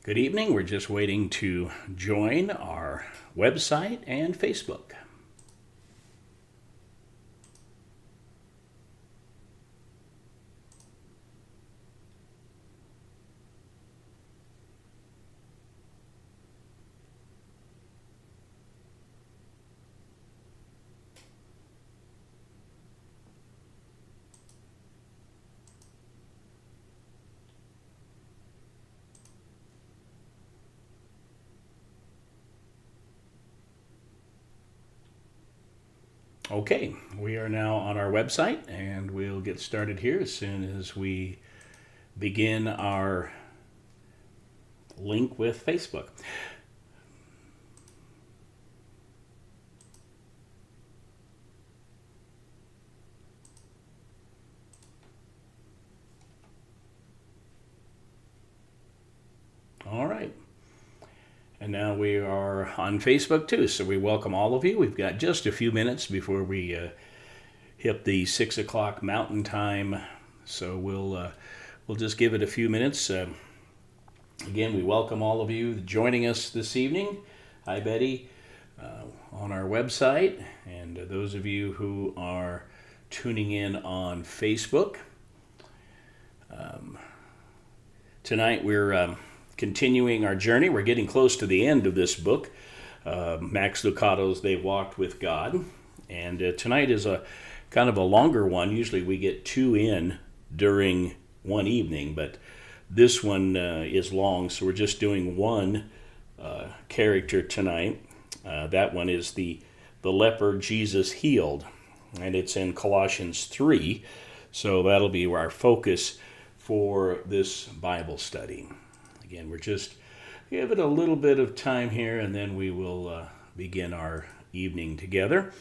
Good evening. We're just waiting to join our website and Facebook. Okay, we are now on our website and we'll get started here as soon as we begin our link with Facebook. All right. And now we are on Facebook too, so we welcome all of you. We've got just a few minutes before we hit the 6 o'clock Mountain Time, so we'll just give it a few minutes. Again, we welcome all of you joining us this evening. Hi, Betty, on our website, and those of you who are tuning in on Facebook. Tonight we're continuing our journey. We're getting close to the end of this book, Max Lucado's They Walked with God. And tonight is a kind of a longer one. Usually we get two in during one evening, but this one is long, so we're just doing one character tonight. That one is the leper Jesus healed, and it's in Colossians 3, so that'll be our focus for this Bible study. Again, we're just give it a little bit of time here, and then we will begin our evening together.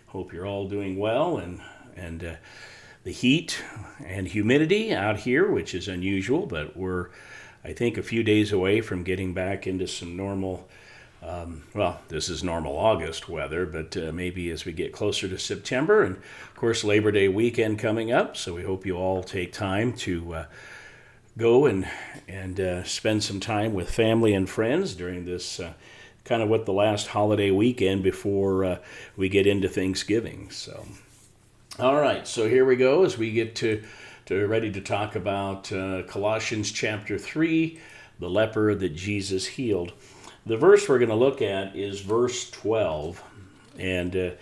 Hope you're all doing well, and the heat and humidity out here, which is unusual, but we're, I think, a few days away from getting back into some normal, this is normal August weather, but maybe as we get closer to September, and of course Labor Day weekend coming up, so we hope you all take time to go and spend some time with family and friends during this kind of what the last holiday weekend before we get into Thanksgiving. So, all right, so here we go as we get to ready to talk about Colossians chapter 3, the leper that Jesus healed. The verse we're going to look at is verse 12, and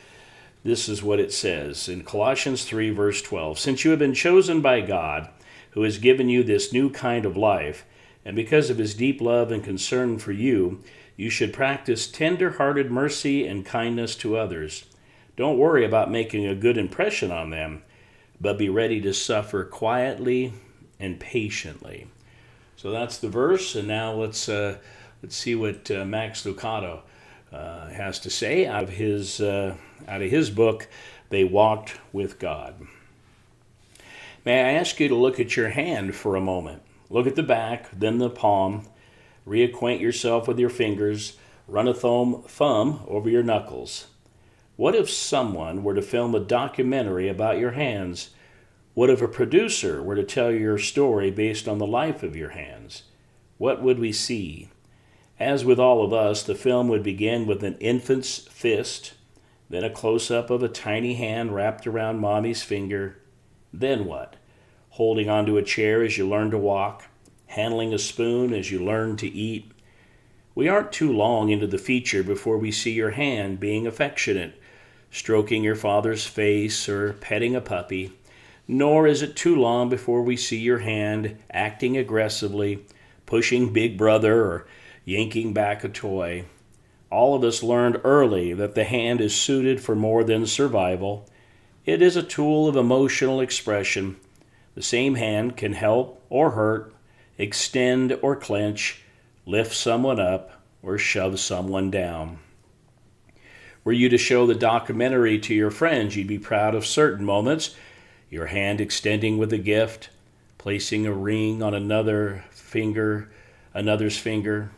this is what it says in Colossians 3, verse 12. Since you have been chosen by God, who has given you this new kind of life, and because of his deep love and concern for you, you should practice tender-hearted mercy and kindness to others. Don't worry about making a good impression on them, but be ready to suffer quietly and patiently. So that's the verse, and now let's see what Max Lucado has to say out of his book, They Walked with God. May I ask you to look at your hand for a moment. Look at the back, then the palm. Reacquaint yourself with your fingers. Run a thumb over your knuckles. What if someone were to film a documentary about your hands? What if a producer were to tell your story based on the life of your hands? What would we see? As with all of us, the film would begin with an infant's fist, then a close-up of a tiny hand wrapped around mommy's finger. Then what? Holding onto a chair as you learn to walk, handling a spoon as you learn to eat. We aren't too long into the feature before we see your hand being affectionate, stroking your father's face or petting a puppy, nor is it too long before we see your hand acting aggressively, pushing Big Brother or yanking back a toy. All of us learned early that the hand is suited for more than survival. It is a tool of emotional expression. The same hand can help or hurt, extend or clench, lift someone up, or shove someone down. Were you to show the documentary to your friends, you'd be proud of certain moments. Your hand extending with a gift, placing a ring on another's finger,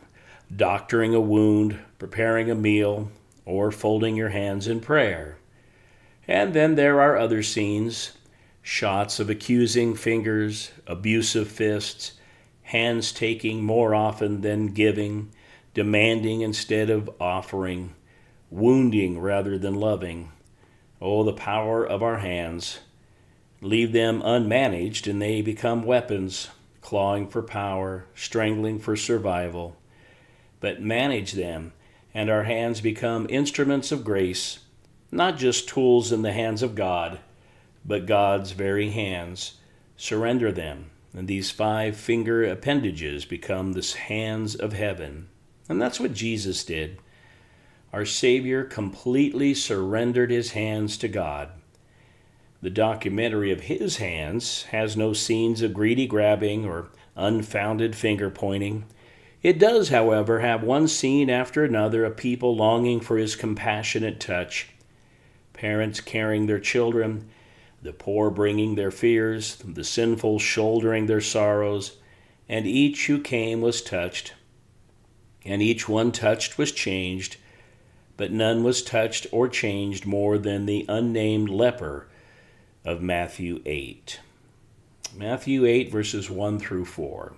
doctoring a wound, preparing a meal, or folding your hands in prayer. And then there are other scenes, shots of accusing fingers, abusive fists, hands taking more often than giving, demanding instead of offering, wounding rather than loving. Oh, the power of our hands. Leave them unmanaged and they become weapons, clawing for power, strangling for survival. But manage them, and our hands become instruments of grace, not just tools in the hands of God, but God's very hands. Surrender them, and these 5-finger appendages become the hands of heaven. And that's what Jesus did. Our Savior completely surrendered his hands to God. The documentary of his hands has no scenes of greedy grabbing or unfounded finger pointing. It does, however, have one scene after another of people longing for his compassionate touch. Parents carrying their children, the poor bringing their fears, the sinful shouldering their sorrows, and each who came was touched, and each one touched was changed, but none was touched or changed more than the unnamed leper of Matthew 8. Matthew 8, verses 1 through 4.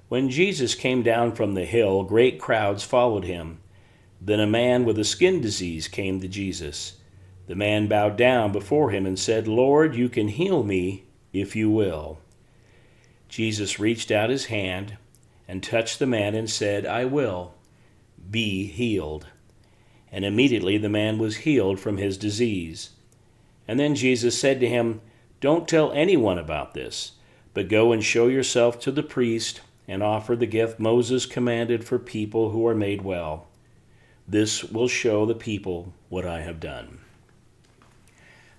When Jesus came down from the hill, great crowds followed him. Then a man with a skin disease came to Jesus. The man bowed down before him and said, "Lord, you can heal me if you will." Jesus reached out his hand and touched the man and said, "I will. Be healed." And immediately the man was healed from his disease. And then Jesus said to him, "Don't tell anyone about this, but go and show yourself to the priest and offer the gift Moses commanded for people who are made well. This will show the people what I have done."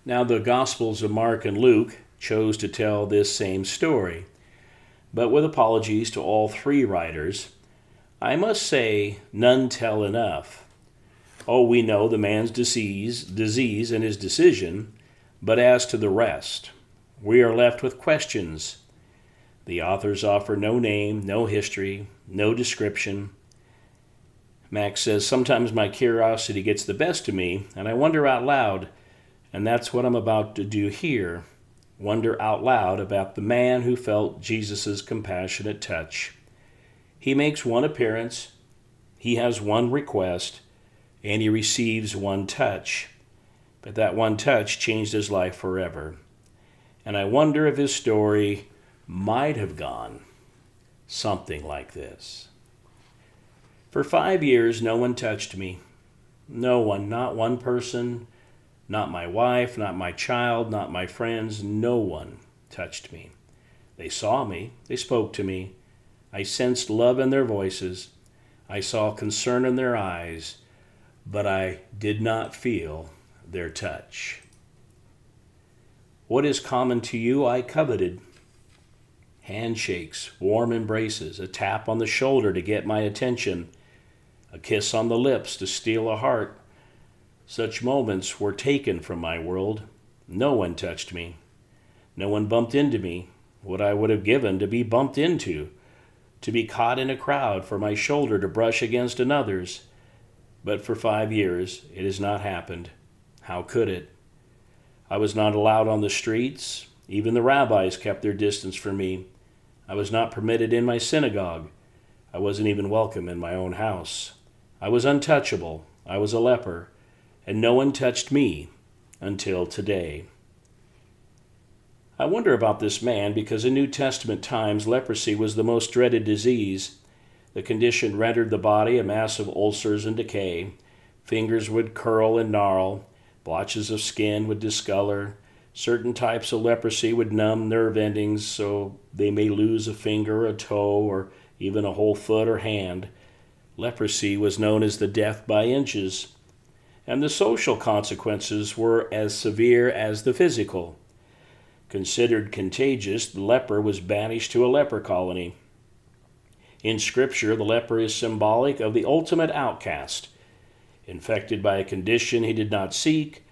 Now the Gospels of Mark and Luke chose to tell this same story, but with apologies to all 3 writers, I must say none tell enough. Oh, we know the man's disease and his decision, but as to the rest, we are left with questions. The authors offer no name, no history, no description. Max says, "Sometimes my curiosity gets the best of me, and I wonder out loud, and that's what I'm about to do here, wonder out loud about the man who felt Jesus' compassionate touch. He makes one appearance, he has one request, and he receives one touch. But that one touch changed his life forever. And I wonder if his story might have gone something like this. For 5 years, no one touched me. No one, not one person, not my wife, not my child, not my friends, no one touched me. They saw me, they spoke to me. I sensed love in their voices. I saw concern in their eyes, but I did not feel their touch. What is common to you I coveted. Handshakes, warm embraces, a tap on the shoulder to get my attention, a kiss on the lips to steal a heart. Such moments were taken from my world. No one touched me. No one bumped into me, what I would have given to be bumped into, to be caught in a crowd for my shoulder to brush against another's. But for 5 years it has not happened. How could it? I was not allowed on the streets. Even the rabbis kept their distance from me. I was not permitted in my synagogue. I wasn't even welcome in my own house. I was untouchable. I was a leper, and no one touched me until today. I wonder about this man because in New Testament times leprosy was the most dreaded disease. The condition rendered the body a mass of ulcers and decay. Fingers would curl and gnarl. Blotches of skin would discolor. Certain types of leprosy would numb nerve endings so they may lose a finger, a toe, or even a whole foot or hand. Leprosy was known as the death by inches, and the social consequences were as severe as the physical. Considered contagious, the leper was banished to a leper colony. In Scripture, the leper is symbolic of the ultimate outcast, infected by a condition he did not seek,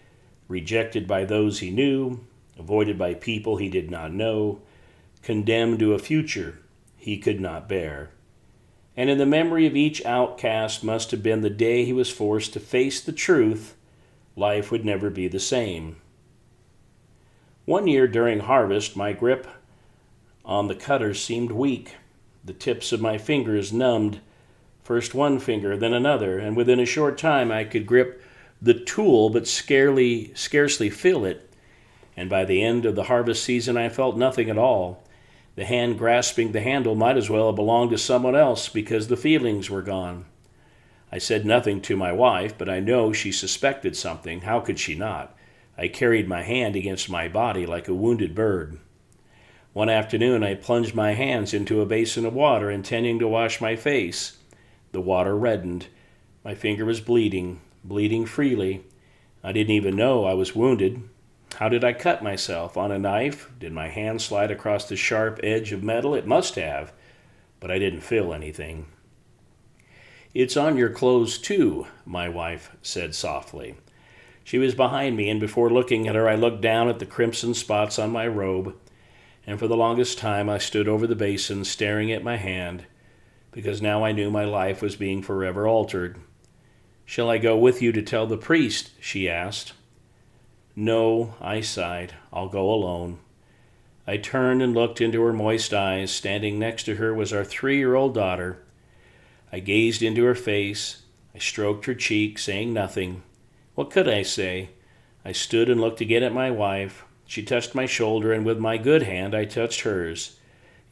rejected by those he knew, avoided by people he did not know, condemned to a future he could not bear. And in the memory of each outcast must have been the day he was forced to face the truth, life would never be the same. One year during harvest, my grip on the cutter seemed weak. The tips of my fingers numbed, first one finger, then another, and within a short time I could grip the tool but scarcely feel it, and by the end of the harvest season I felt nothing at all. The hand grasping the handle might as well have belonged to someone else because the feelings were gone. I said nothing to my wife, but I know she suspected something. How could she not? I carried my hand against my body like a wounded bird. One afternoon I plunged my hands into a basin of water, intending to wash my face. The water reddened. My finger was bleeding freely. I didn't even know I was wounded. How did I cut myself? On a knife? Did my hand slide across the sharp edge of metal? It must have, but I didn't feel anything. "It's on your clothes too," my wife said softly. She was behind me, and before looking at her, I looked down at the crimson spots on my robe, and for the longest time I stood over the basin, staring at my hand, because now I knew my life was being forever altered. "Shall I go with you to tell the priest?" she asked. "No," I sighed. "I'll go alone." I turned and looked into her moist eyes. Standing next to her was our 3-year-old daughter. I gazed into her face. I stroked her cheek, saying nothing. What could I say? I stood and looked again at my wife. She touched my shoulder, and with my good hand I touched hers.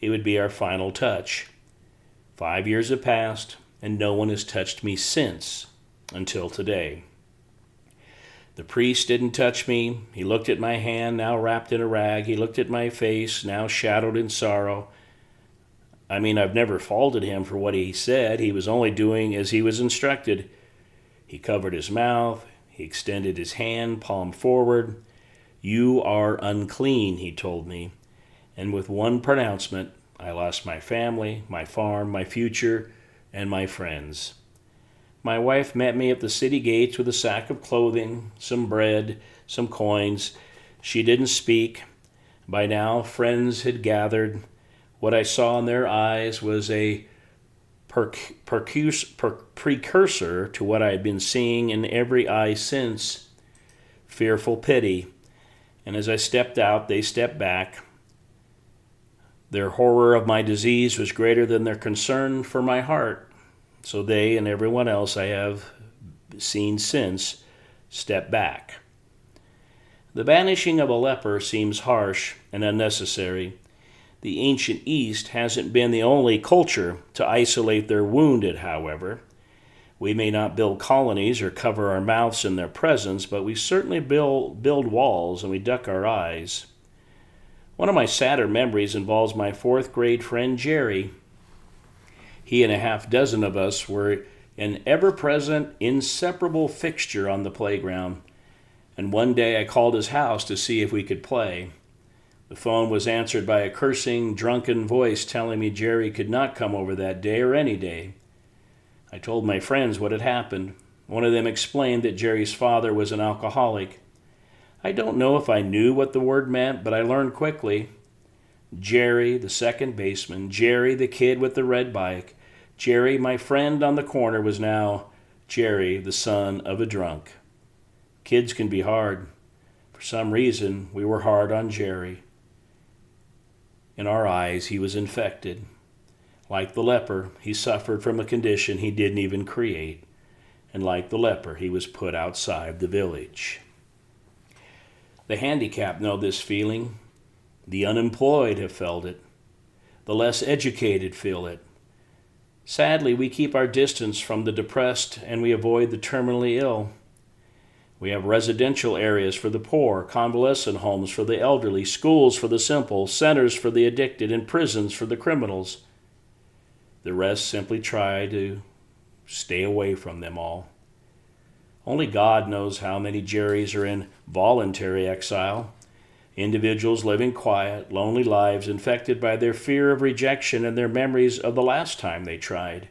It would be our final touch. 5 years have passed, and no one has touched me since, until today. The priest didn't touch me. He looked at my hand, now wrapped in a rag. He looked at my face, now shadowed in sorrow. I've never faulted him for what he said. He was only doing as he was instructed. He covered his mouth. He extended his hand, palm forward. "You are unclean," he told me. And with one pronouncement, I lost my family, my farm, my future, and my friends. My wife met me at the city gates with a sack of clothing, some bread, some coins. She didn't speak. By now, friends had gathered. What I saw in their eyes was a precursor to what I had been seeing in every eye since, fearful pity. And as I stepped out, they stepped back. Their horror of my disease was greater than their concern for my heart. So they and everyone else I have seen since stepped back. The banishing of a leper seems harsh and unnecessary. The ancient East hasn't been the only culture to isolate their wounded, however. We may not build colonies or cover our mouths in their presence, but we certainly build walls and we duck our eyes. One of my sadder memories involves my 4th grade friend Jerry. He and a half dozen of us were an ever-present, inseparable fixture on the playground, and one day I called his house to see if we could play. The phone was answered by a cursing, drunken voice telling me Jerry could not come over that day or any day. I told my friends what had happened. One of them explained that Jerry's father was an alcoholic. I don't know if I knew what the word meant, but I learned quickly. Jerry, the second baseman, Jerry, the kid with the red bike, Jerry, my friend on the corner, was now Jerry, the son of a drunk. Kids can be hard. For some reason, we were hard on Jerry. In our eyes, he was infected. Like the leper, he suffered from a condition he didn't even create. And like the leper, he was put outside the village. The handicapped know this feeling. The unemployed have felt it. The less educated feel it. Sadly, we keep our distance from the depressed and we avoid the terminally ill. We have residential areas for the poor, convalescent homes for the elderly, schools for the simple, centers for the addicted, and prisons for the criminals. The rest simply try to stay away from them all. Only God knows how many Jerrys are in voluntary exile. Individuals living quiet, lonely lives infected by their fear of rejection and their memories of the last time they tried.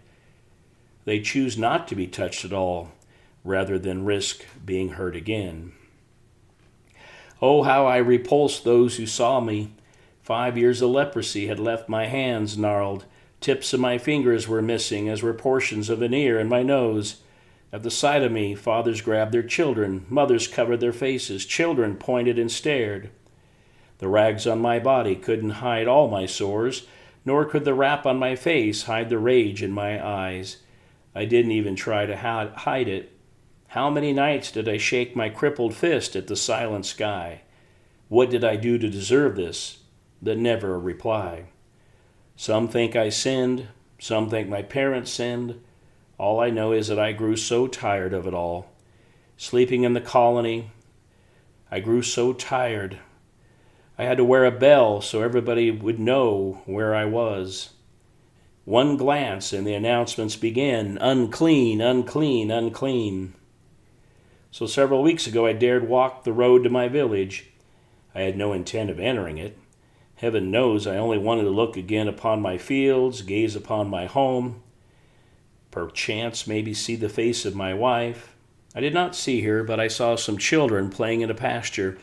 They choose not to be touched at all, rather than risk being hurt again. Oh, how I repulsed those who saw me. 5 years of leprosy had left my hands gnarled. Tips of my fingers were missing, as were portions of an ear and my nose. At the sight of me, fathers grabbed their children, mothers covered their faces, children pointed and stared. The rags on my body couldn't hide all my sores, nor could the wrap on my face hide the rage in my eyes. I didn't even try to hide it. How many nights did I shake my crippled fist at the silent sky? What did I do to deserve this? But never a reply. Some think I sinned. Some think my parents sinned. All I know is that I grew so tired of it all. Sleeping in the colony, I grew so tired. I had to wear a bell so everybody would know where I was. One glance and the announcements began, unclean, unclean, unclean. So several weeks ago I dared walk the road to my village. I had no intent of entering it. Heaven knows I only wanted to look again upon my fields, gaze upon my home, perchance maybe see the face of my wife. I did not see her, but I saw some children playing in a pasture.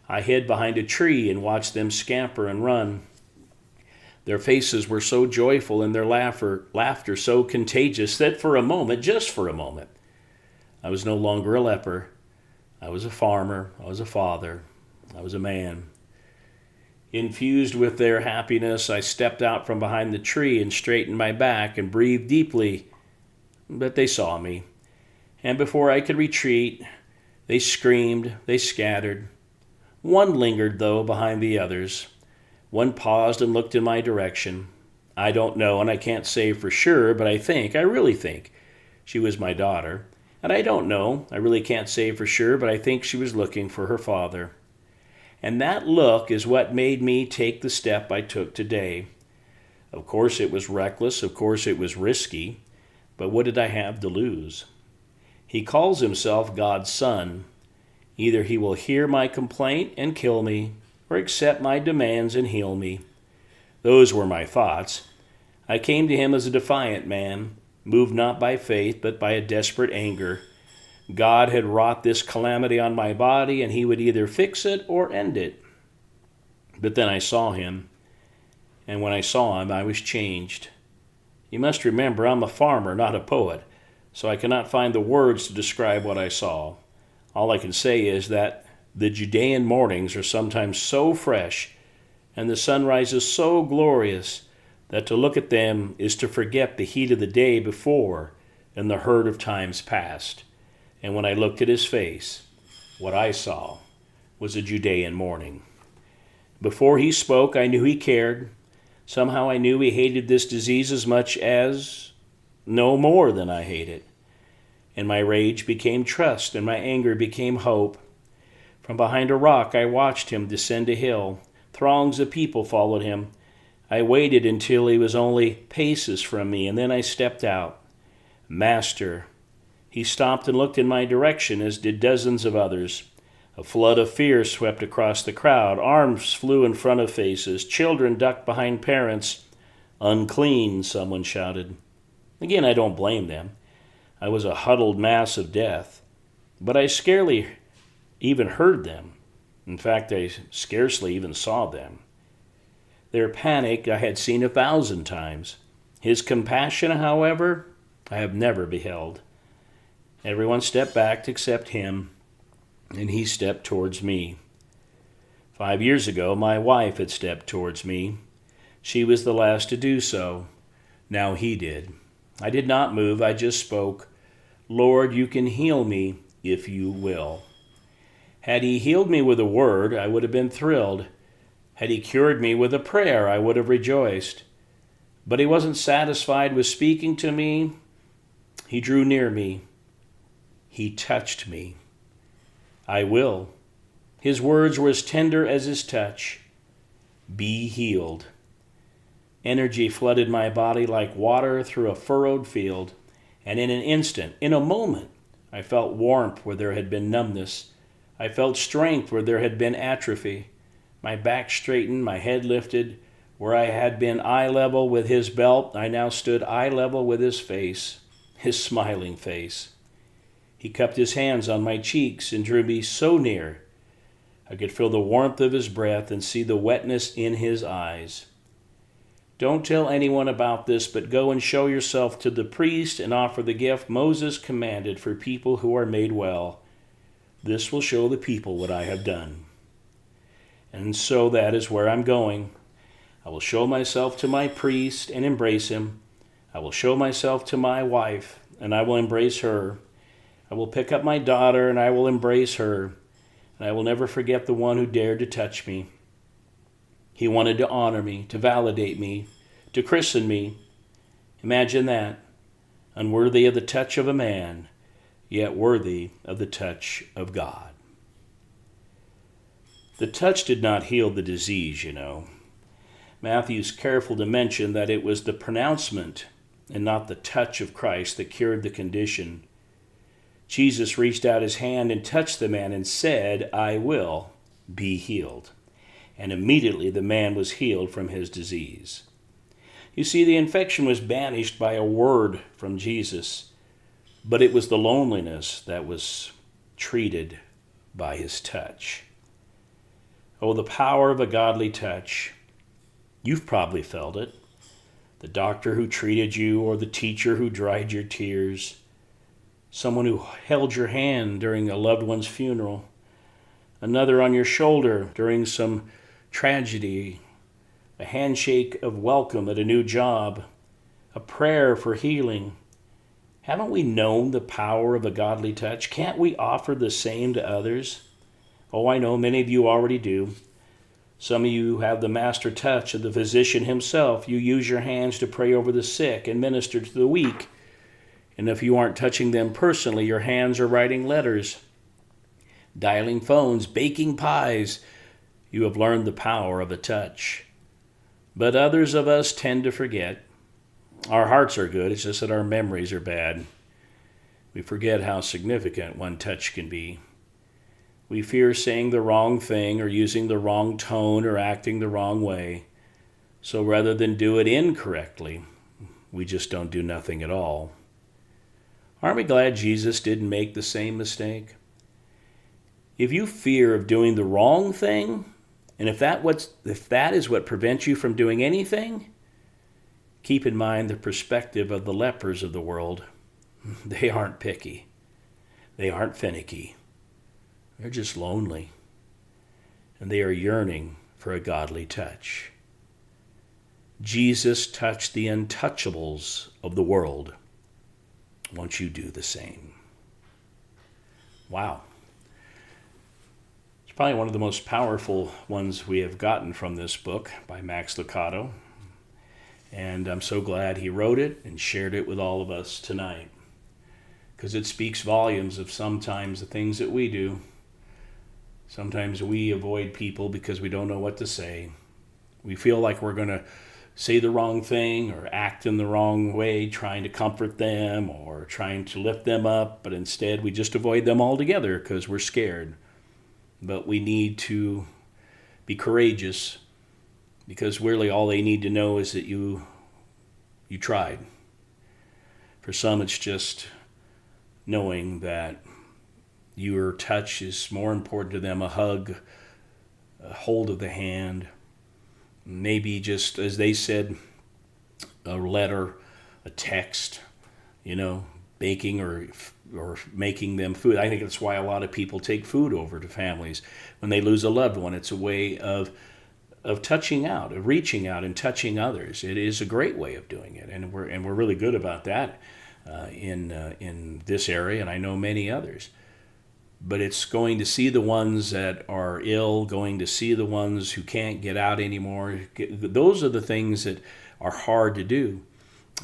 I hid behind a tree and watched them scamper and run. Their faces were so joyful and their laughter so contagious that for a moment, just for a moment, I was no longer a leper. I was a farmer. I was a father. I was a man. Infused with their happiness, I stepped out from behind the tree and straightened my back and breathed deeply. But they saw me. And before I could retreat, they screamed, they scattered. One lingered, though, behind the others. One paused and looked in my direction. I don't know, and I can't say for sure, but I really think, she was my daughter. And I don't know, I really can't say for sure, but I think she was looking for her father. And that look is what made me take the step I took today. Of course it was reckless, of course it was risky, but what did I have to lose? He calls himself God's Son. Either he will hear my complaint and kill me, or accept my demands and heal me. Those were my thoughts. I came to him as a defiant man, moved not by faith, but by a desperate anger. God had wrought this calamity on my body, and he would either fix it or end it. But then I saw him, and when I saw him, I was changed. You must remember, I'm a farmer, not a poet, so I cannot find the words to describe what I saw. All I can say is that the Judean mornings are sometimes so fresh, and the sunrises so glorious, that to look at them is to forget the heat of the day before and the hurt of times past. And when I looked at his face, what I saw was a Judean morning. Before he spoke, I knew he cared. Somehow I knew he hated this disease as much as, no more than I hate it. And my rage became trust, and my anger became hope. From behind a rock I watched him descend a hill. Throngs of people followed him. I waited until he was only paces from me, and then I stepped out. Master. He stopped and looked in my direction, as did dozens of others. A flood of fear swept across the crowd. Arms flew in front of faces. Children ducked behind parents. Unclean, someone shouted. Again, I don't blame them. I was a huddled mass of death. But I scarcely even heard them. In fact, I scarcely even saw them. Their panic I had seen 1,000 times. His compassion, however, I have never beheld. Everyone stepped back except him, and he stepped towards me. 5 years ago, my wife had stepped towards me. She was the last to do so. Now he did. I did not move, I just spoke. Lord, you can heal me if you will. Had he healed me with a word, I would have been thrilled. Had he cured me with a prayer, I would have rejoiced. But he wasn't satisfied with speaking to me. He drew near me. He touched me. I will. His words were as tender as his touch. Be healed. Energy flooded my body like water through a furrowed field, and in an instant, in a moment, I felt warmth where there had been numbness. I felt strength where there had been atrophy. My back straightened, my head lifted. Where I had been eye level with his belt, I now stood eye level with his face, his smiling face. He cupped his hands on my cheeks and drew me so near. I could feel the warmth of his breath and see the wetness in his eyes. Don't tell anyone about this, but go and show yourself to the priest and offer the gift Moses commanded for people who are made well. This will show the people what I have done. And so that is where I'm going. I will show myself to my priest and embrace him. I will show myself to my wife, and I will embrace her. I will pick up my daughter, and I will embrace her. And I will never forget the one who dared to touch me. He wanted to honor me, to validate me, to christen me. Imagine that. Unworthy of the touch of a man, yet worthy of the touch of God. The touch did not heal the disease, you know. Matthew's careful to mention that it was the pronouncement and not the touch of Christ that cured the condition. Jesus reached out his hand and touched the man and said, "I will be healed." And immediately the man was healed from his disease. You see, the infection was banished by a word from Jesus, but it was the loneliness that was treated by his touch. Oh, the power of a godly touch. You've probably felt it. The doctor who treated you, or the teacher who dried your tears, someone who held your hand during a loved one's funeral, another on your shoulder during some tragedy, a handshake of welcome at a new job, a prayer for healing. Haven't we known the power of a godly touch? Can't we offer the same to others? Oh, I know many of you already do. Some of you have the master touch of the physician himself. You use your hands to pray over the sick and minister to the weak. And if you aren't touching them personally, your hands are writing letters, dialing phones, baking pies. You have learned the power of a touch. But others of us tend to forget. Our hearts are good, it's just that our memories are bad. We forget how significant one touch can be. We fear saying the wrong thing or using the wrong tone or acting the wrong way. So rather than do it incorrectly, we just don't do nothing at all. Aren't we glad Jesus didn't make the same mistake? If you fear of doing the wrong thing, and if that is what prevents you from doing anything, keep in mind the perspective of the lepers of the world. They aren't picky. They aren't finicky. They're just lonely. And they are yearning for a godly touch. Jesus touched the untouchables of the world. Won't you do the same? Wow. It's probably one of the most powerful ones we have gotten from this book by Max Lucado. And I'm so glad he wrote it and shared it with all of us tonight. Because it speaks volumes of sometimes the things that we do. Sometimes we avoid people because we don't know what to say. We feel like we're going to say the wrong thing or act in the wrong way, trying to comfort them or trying to lift them up, but instead we just avoid them altogether because we're scared. But we need to be courageous, because really all they need to know is that you tried. For some, it's just knowing that your touch is more important to them, a hug, a hold of the hand, maybe just, as they said, a letter, a text, baking or making them food. I think that's why a lot of people take food over to families when they lose a loved one. It's a way of touching out, of reaching out and touching others. It is a great way of doing it, and we're really good about that in this area, and I know many others. But it's going to see the ones that are ill, going to see the ones who can't get out anymore. Those are the things that are hard to do,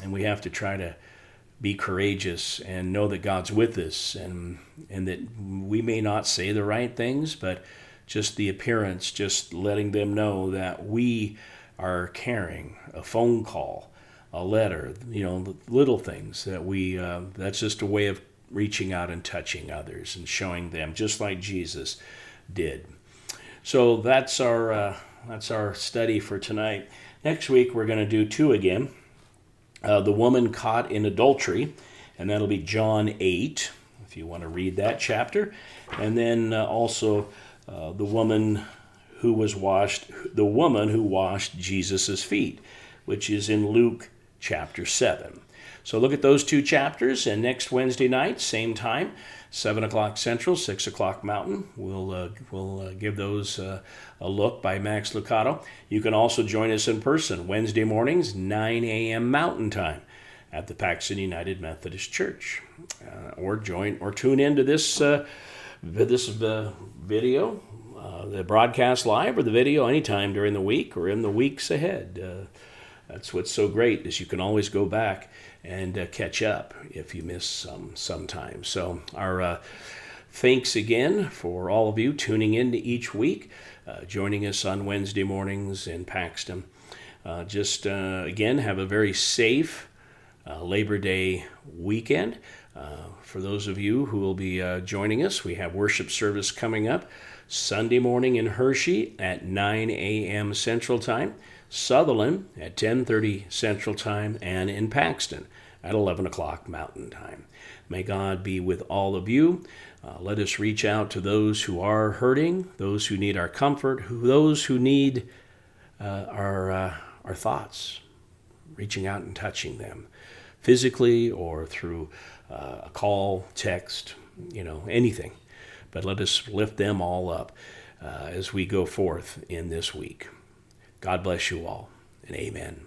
and we have to try to be courageous and know that God's with us, and that we may not say the right things, but just the appearance, just letting them know that we are caring, a phone call, a letter, little things that that's just a way of reaching out and touching others and showing them, just like Jesus did. So that's our study for tonight. Next week we're going to do 2 again. The woman caught in adultery, and that'll be John 8, if you want to read that chapter. And then also the woman who washed Jesus' feet, which is in Luke chapter 7. So look at those two chapters, and next Wednesday night, same time, 7 o'clock Central, 6 o'clock Mountain. We'll give those a look by Max Lucado. You can also join us in person Wednesday mornings, 9 a.m. Mountain Time at the Paxton United Methodist Church. Or tune into this video, the broadcast live, or the video anytime during the week or in the weeks ahead. That's what's so great, is you can always go back and catch up if you miss sometime. So our thanks again for all of you tuning in to each week, joining us on Wednesday mornings in Paxton. Again, have a very safe Labor Day weekend. For those of you who will be joining us, we have worship service coming up Sunday morning in Hershey at 9 a.m. Central Time, Sutherland at 10:30 Central Time, and in Paxton at 11 o'clock Mountain Time. May God be with all of you. Let us reach out to those who are hurting, those who need our comfort, those who need our thoughts, reaching out and touching them physically or through a call, text, anything. But let us lift them all up as we go forth in this week. God bless you all, and amen.